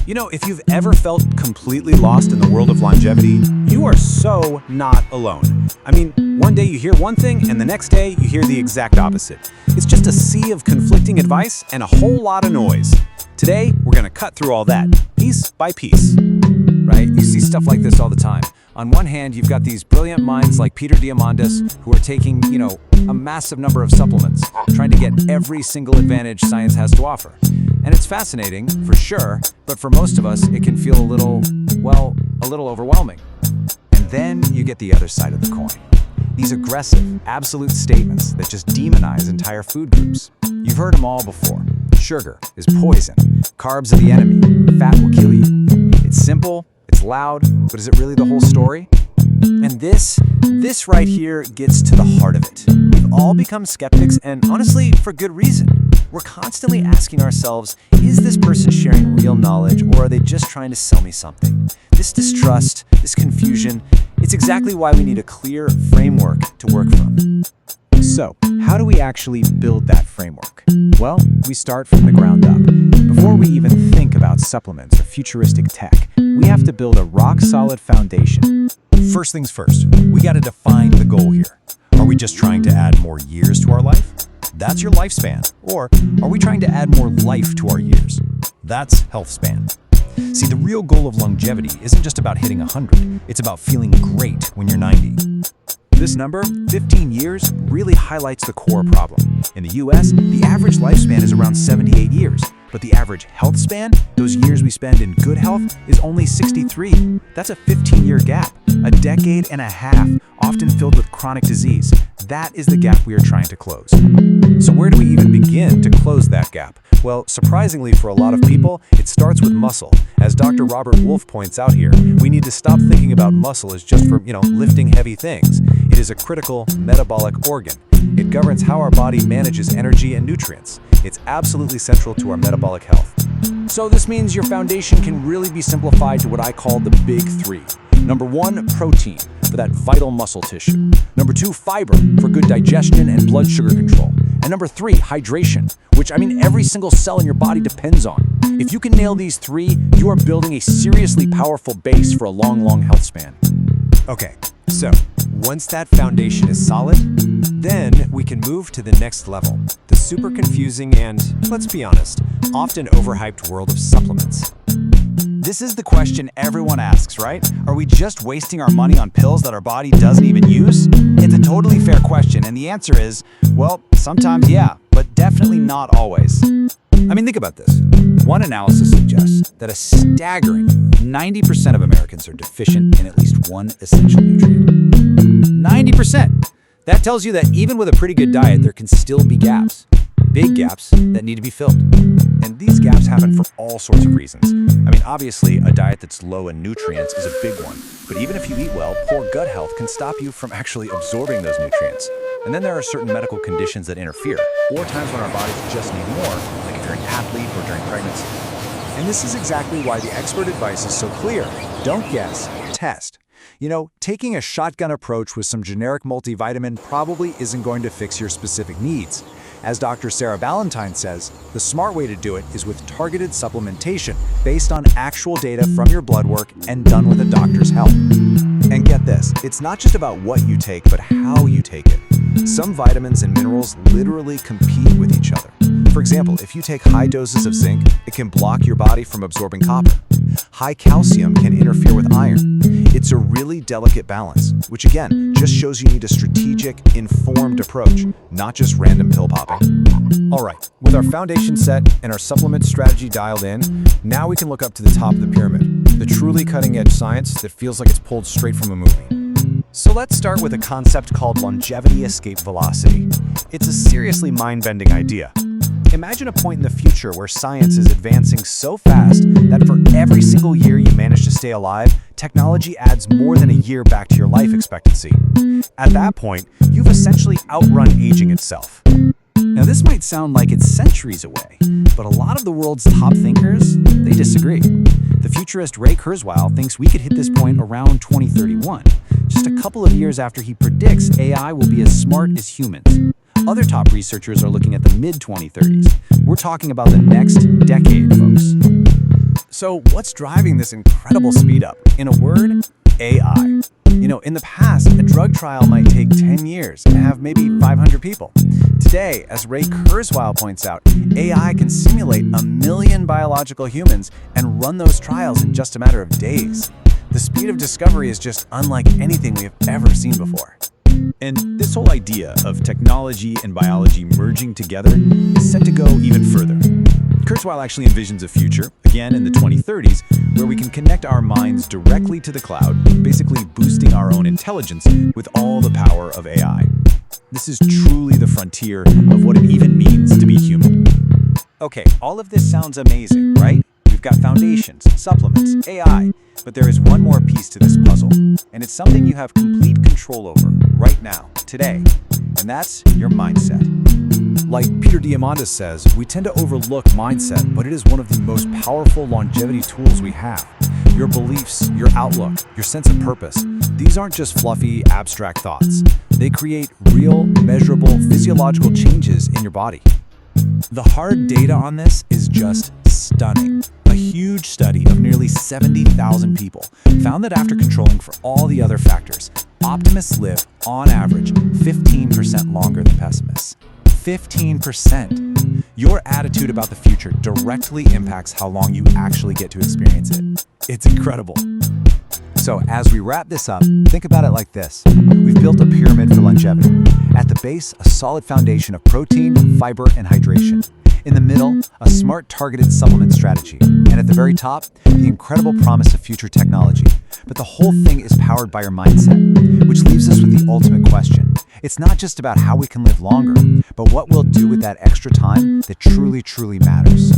You know, if you've ever felt completely lost in the world of longevity, you are so not alone. I mean, one day you hear one thing, and the next day you hear the exact opposite. It's just a sea of conflicting advice and a whole lot of noise. Today, we're gonna cut through all that, piece by piece. Right? You see stuff like this all the time. On one hand, you've got these brilliant minds like Peter Diamandis who are taking, a massive number of supplements, trying to get every single advantage science has to offer. And it's fascinating, for sure, but for most of us, it can feel a little overwhelming. And then you get the other side of the coin. These aggressive, absolute statements that just demonize entire food groups. You've heard them all before. Sugar is poison. Carbs are the enemy. Fat will kill you. It's simple, it's loud, but is it really the whole story? And this right here gets to the heart of it. We've all become skeptics, and honestly, for good reason. We're constantly asking ourselves, is this person sharing real knowledge, or are they just trying to sell me something? This distrust, this confusion, it's exactly why we need a clear framework to work from. So, how do we actually build that framework? Well, we start from the ground up. Before we even think about supplements or futuristic tech, we have to build a rock-solid foundation. First things first, we gotta define the goal here. Are we just trying to add more years to our life? That's your lifespan. Or are we trying to add more life to our years? That's health span. See, the real goal of longevity isn't just about hitting 100. It's about feeling great when you're 90. This number, 15 years, really highlights the core problem. In the US, the average lifespan is around 78 years, but the average health span, those years we spend in good health, is only 63. That's a 15-year gap, a decade and a half, often filled with chronic disease. That is the gap we are trying to close. So where do we even begin to close that gap? Well, surprisingly for a lot of people, it starts with muscle. As Dr. Robert Wolfe points out here, we need to stop thinking about muscle as just for, lifting heavy things. It is a critical metabolic organ. It governs how our body manages energy and nutrients. It's absolutely central to our metabolic health. So this means your foundation can really be simplified to what I call the big three. Number 1, protein, for that vital muscle tissue. Number 2, fiber, for good digestion and blood sugar control. And number 3, hydration, which every single cell in your body depends on. If you can nail these 3, you are building a seriously powerful base for a long health span. Okay, so once that foundation is solid, then we can move to the next level, the super confusing and, let's be honest, often overhyped world of supplements. This is the question everyone asks, right? Are we just wasting our money on pills that our body doesn't even use? It's a totally fair question, and the answer is, well, sometimes yeah, but definitely not always. Think about this. One analysis suggests that a staggering 90% of Americans are deficient in at least one essential nutrient. 90%! That tells you that even with a pretty good diet, there can still be gaps. Big gaps that need to be filled. And these gaps happen for all sorts of reasons. Obviously, a diet that's low in nutrients is a big one. But even if you eat well, poor gut health can stop you from actually absorbing those nutrients. And then there are certain medical conditions that interfere, or times when our bodies just need more, like if you're an athlete or during pregnancy. And this is exactly why the expert advice is so clear. Don't guess, test. Taking a shotgun approach with some generic multivitamin probably isn't going to fix your specific needs. As Dr. Sarah Ballantyne says, the smart way to do it is with targeted supplementation based on actual data from your blood work and done with a doctor's help. And get this, it's not just about what you take, but how you take it. Some vitamins and minerals literally compete with each other. For example, if you take high doses of zinc, it can block your body from absorbing copper. High calcium can interfere with iron. It's a really delicate balance, which again, just shows you need a strategic, informed approach, not just random pill popping. All right, with our foundation set and our supplement strategy dialed in, now we can look up to the top of the pyramid, the truly cutting-edge science that feels like it's pulled straight from a movie. So let's start with a concept called longevity escape velocity. It's a seriously mind-bending idea. Imagine a point in the future where science is advancing so fast that for every single year you manage to stay alive, technology adds more than a year back to your life expectancy. At that point, you've essentially outrun aging itself. Now this might sound like it's centuries away, but a lot of the world's top thinkers, they disagree. The futurist Ray Kurzweil thinks we could hit this point around 2031, just a couple of years after he predicts AI will be as smart as humans. Other top researchers are looking at the mid-2030s. We're talking about the next decade, folks. So what's driving this incredible speed up? In a word, AI. In the past, a drug trial might take 10 years and have maybe 500 people. Today, as Ray Kurzweil points out, AI can simulate 1 million biological humans and run those trials in just a matter of days. The speed of discovery is just unlike anything we have ever seen before. And this whole idea of technology and biology merging together is set to go even further. Kurzweil actually envisions a future, again in the 2030s, where we can connect our minds directly to the cloud, basically boosting our own intelligence with all the power of AI. This is truly the frontier of what it even means to be human. Okay, all of this sounds amazing, right? We've got foundations, supplements, AI, but there is one more piece to this puzzle, and it's something you have complete control over right now, today, and that's your mindset. Like Peter Diamandis says, we tend to overlook mindset, but it is one of the most powerful longevity tools we have. Your beliefs, your outlook, your sense of purpose, these aren't just fluffy, abstract thoughts. They create real, measurable, physiological changes in your body. The hard data on this is just stunning. A huge study of nearly 70,000 people found that after controlling for all the other factors, optimists live, on average, 15% longer than pessimists. 15%. Your attitude about the future directly impacts how long you actually get to experience it. It's incredible. So as we wrap this up, think about it like this. We've built a pyramid for longevity. At the base, a solid foundation of protein, fiber, and hydration. In the middle, a smart targeted supplement strategy. And at the very top, the incredible promise of future technology. But the whole thing is powered by your mindset, which leaves us with the ultimate question. It's not just about how we can live longer, but what we'll do with that extra time that truly, truly matters.